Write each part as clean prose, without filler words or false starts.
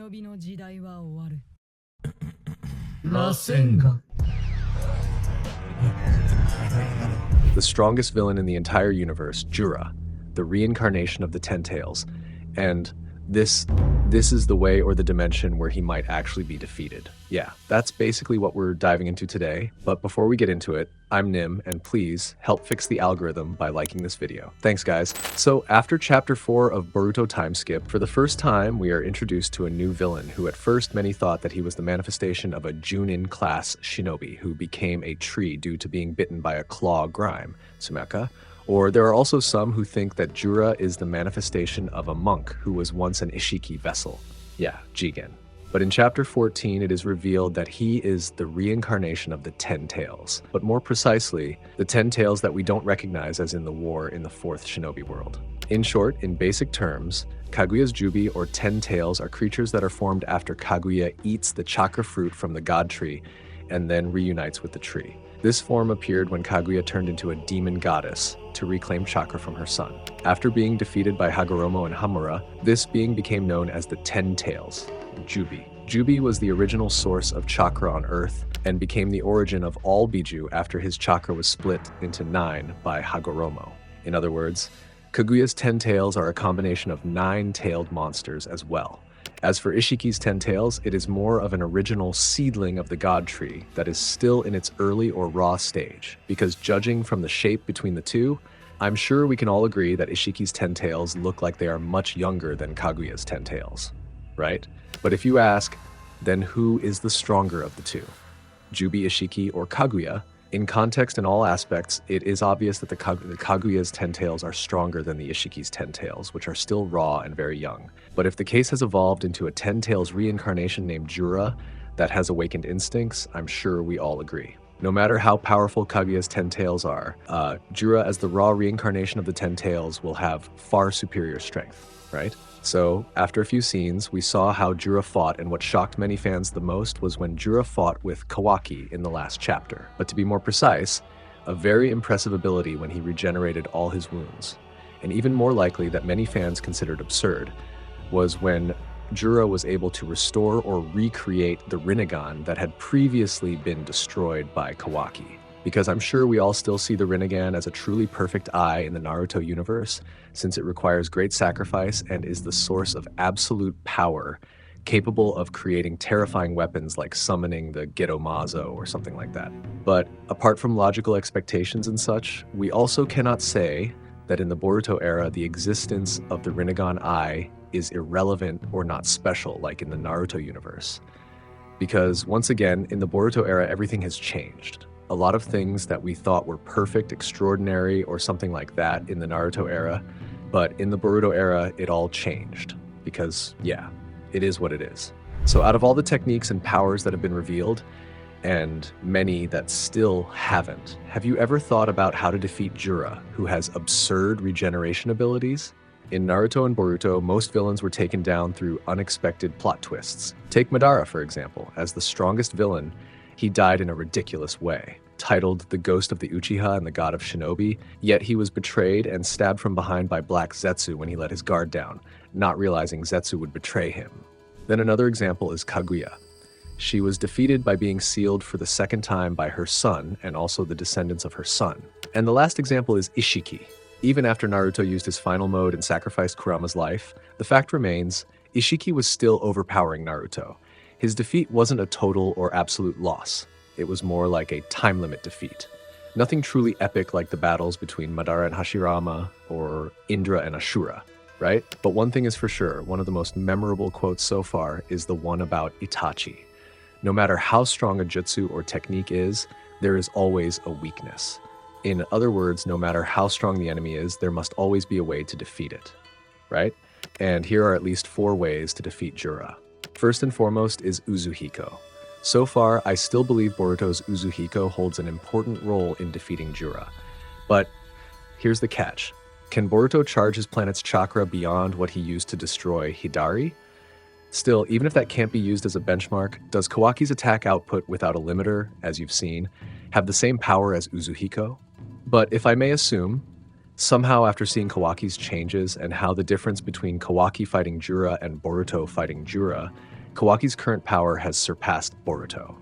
The strongest villain in the entire universe, Jura, the reincarnation of the Ten Tails, and this is the way or the dimension where he might actually be defeated. Yeah, that's basically what we're diving into today, but before we get into it, I'm Nim, and please help fix the algorithm by liking this video. Thanks, guys. So after chapter 4 of Boruto Time Skip, for the first time we are introduced to a new villain who at first many thought that he was the manifestation of a Junin class shinobi who became a tree due to being bitten by a claw grime, Sumeka. Or there are also some who think that Jura is the manifestation of a monk who was once an Ishiki vessel. Yeah, Jigen. But in chapter 14, it is revealed that he is the reincarnation of the Ten Tails. But more precisely, the Ten Tails that we don't recognize as in the war in the 4th Shinobi world. In short, in basic terms, Kaguya's Jubi or Ten Tails are creatures that are formed after Kaguya eats the chakra fruit from the god tree and then reunites with the tree. This form appeared when Kaguya turned into a demon goddess to reclaim chakra from her son. After being defeated by Hagoromo and Hamura, this being became known as the Ten Tails, Jubi. Jubi was the original source of chakra on Earth and became the origin of all Biju after his chakra was split into 9 by Hagoromo. In other words, Kaguya's Ten Tails are a combination of 9-tailed monsters as well. As for Ishiki's Ten Tails, it is more of an original seedling of the god tree that is still in its early or raw stage, because judging from the shape between the two, I'm sure we can all agree that Ishiki's Ten Tails look like they are much younger than Kaguya's Ten Tails, right? But if you ask, then who is the stronger of the two? Jubi Ishiki or Kaguya? In context and all aspects, it is obvious that the Kaguya's Ten Tails are stronger than the Ishiki's Ten Tails, which are still raw and very young. But if the case has evolved into a Ten Tails reincarnation named Jura that has awakened instincts, I'm sure we all agree. No matter how powerful Kaguya's Ten Tails are, Jura as the raw reincarnation of the Ten Tails will have far superior strength, right? So, after a few scenes, we saw how Jura fought, and what shocked many fans the most was when Jura fought with Kawaki in the last chapter. But to be more precise, a very impressive ability when he regenerated all his wounds. And even more likely that many fans considered absurd was when Jura was able to restore or recreate the Rinnegan that had previously been destroyed by Kawaki. Because I'm sure we all still see the Rinnegan as a truly perfect eye in the Naruto universe, since it requires great sacrifice and is the source of absolute power, capable of creating terrifying weapons like summoning the Gedomazo or something like that. But apart from logical expectations and such, we also cannot say that in the Boruto era, the existence of the Rinnegan eye is irrelevant or not special like in the Naruto universe. Because once again, in the Boruto era, everything has changed. A lot of things that we thought were perfect, extraordinary, or something like that in the Naruto era, but in the Boruto era, it all changed. Because, yeah, it is what it is. So out of all the techniques and powers that have been revealed, and many that still haven't, have you ever thought about how to defeat Jura, who has absurd regeneration abilities? In Naruto and Boruto, most villains were taken down through unexpected plot twists. Take Madara, for example. As the strongest villain, he died in a ridiculous way. Titled the Ghost of the Uchiha and the God of Shinobi, yet he was betrayed and stabbed from behind by Black Zetsu when he let his guard down, not realizing Zetsu would betray him. Then another example is Kaguya. She was defeated by being sealed for the second time by her son and also the descendants of her son. And the last example is Ishiki. Even after Naruto used his final mode and sacrificed Kurama's life, the fact remains, Ishiki was still overpowering Naruto. His defeat wasn't a total or absolute loss. It was more like a time limit defeat. Nothing truly epic like the battles between Madara and Hashirama or Indra and Ashura, right? But one thing is for sure, one of the most memorable quotes so far is the one about Itachi. No matter how strong a jutsu or technique is, there is always a weakness. In other words, no matter how strong the enemy is, there must always be a way to defeat it, right? And here are at least 4 ways to defeat Jura. First and foremost is Uzuhiko. So far, I still believe Boruto's Uzuhiko holds an important role in defeating Jura. But here's the catch. Can Boruto charge his planet's chakra beyond what he used to destroy Hidari? Still, even if that can't be used as a benchmark, does Kawaki's attack output without a limiter, as you've seen, have the same power as Uzuhiko? But if I may assume, somehow after seeing Kawaki's changes and how the difference between Kawaki fighting Jura and Boruto fighting Jura Kawaki's current power has surpassed Boruto.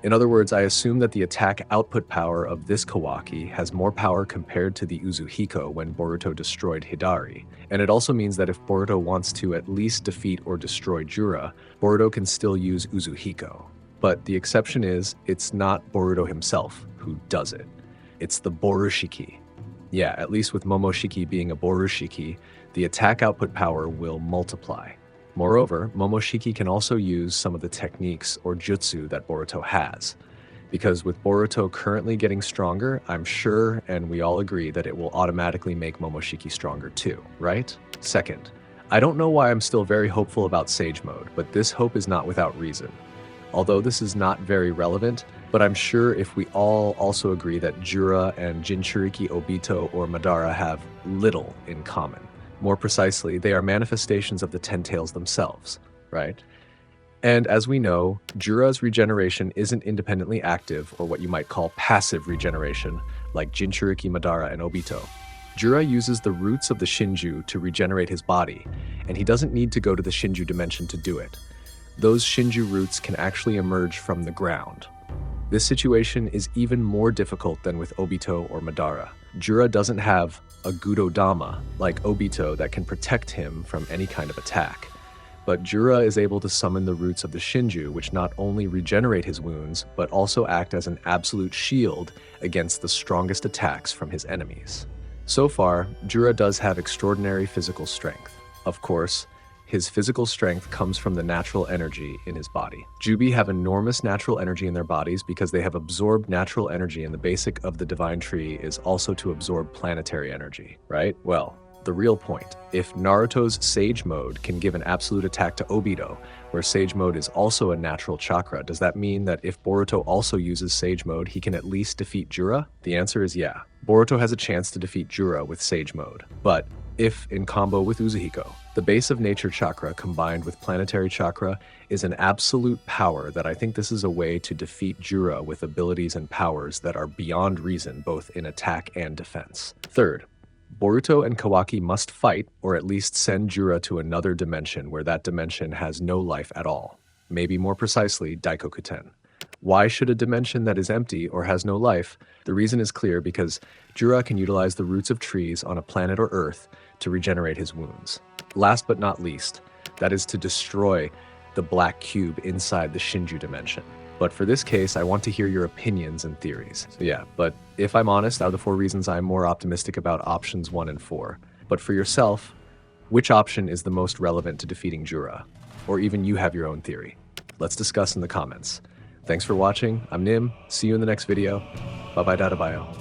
In other words, I assume that the attack output power of this Kawaki has more power compared to the Uzuhiko when Boruto destroyed Hidari. And it also means that if Boruto wants to at least defeat or destroy Jura, Boruto can still use Uzuhiko. But the exception is, it's not Boruto himself who does it. It's the Borushiki. Yeah, at least with momoshiki being a Borushiki, the attack output power will multiply. Moreover, momoshiki can also use some of the techniques or jutsu that Boruto has. Because with Boruto currently getting stronger, I'm sure and we all agree that it will automatically make momoshiki stronger too, right? Second, I don't know why I'm still very hopeful about Sage Mode, but this hope is not without reason. Although this is not very relevant, but I'm sure if we all also agree that Jura and Jinchuriki Obito or Madara have little in common. More precisely, they are manifestations of the Ten Tails themselves, right? And as we know, Jura's regeneration isn't independently active, or what you might call passive regeneration, like Jinchuriki, Madara, and Obito. Jura uses the roots of the Shinju to regenerate his body, and he doesn't need to go to the Shinju dimension to do it. Those Shinju roots can actually emerge from the ground. This situation is even more difficult than with Obito or Madara. Jura doesn't have a Gudodama like Obito that can protect him from any kind of attack. But Jura is able to summon the roots of the Shinju, which not only regenerate his wounds, but also act as an absolute shield against the strongest attacks from his enemies. So far, Jura does have extraordinary physical strength. Of course, his physical strength comes from the natural energy in his body. Jubi have enormous natural energy in their bodies because they have absorbed natural energy, and the basic of the divine tree is also to absorb planetary energy, right? Well, the real point. If Naruto's Sage Mode can give an absolute attack to Obito, where Sage Mode is also a natural chakra, does that mean that if Boruto also uses Sage Mode, he can at least defeat Jura? The answer is yeah. Boruto has a chance to defeat Jura with Sage Mode, but if in combo with Uzuhiko. The base of nature chakra combined with planetary chakra is an absolute power that I think this is a way to defeat Jura with abilities and powers that are beyond reason both in attack and defense. Third, Boruto and Kawaki must fight, or at least send Jura to another dimension where that dimension has no life at all. Maybe more precisely, Daikokuten. Why should a dimension that is empty or has no life? The reason is clear because Jura can utilize the roots of trees on a planet or Earth to regenerate his wounds. Last but not least, that is to destroy the black cube inside the Shinju dimension. But for this case, I want to hear your opinions and theories. So yeah, but if I'm honest, out of the 4 reasons, I'm more optimistic about options 1 and 4. But for yourself, which option is the most relevant to defeating Jura? Or even you have your own theory? Let's discuss in the comments. Thanks for watching. I'm Nim. See you in the next video. Bye bye, Dada Bio.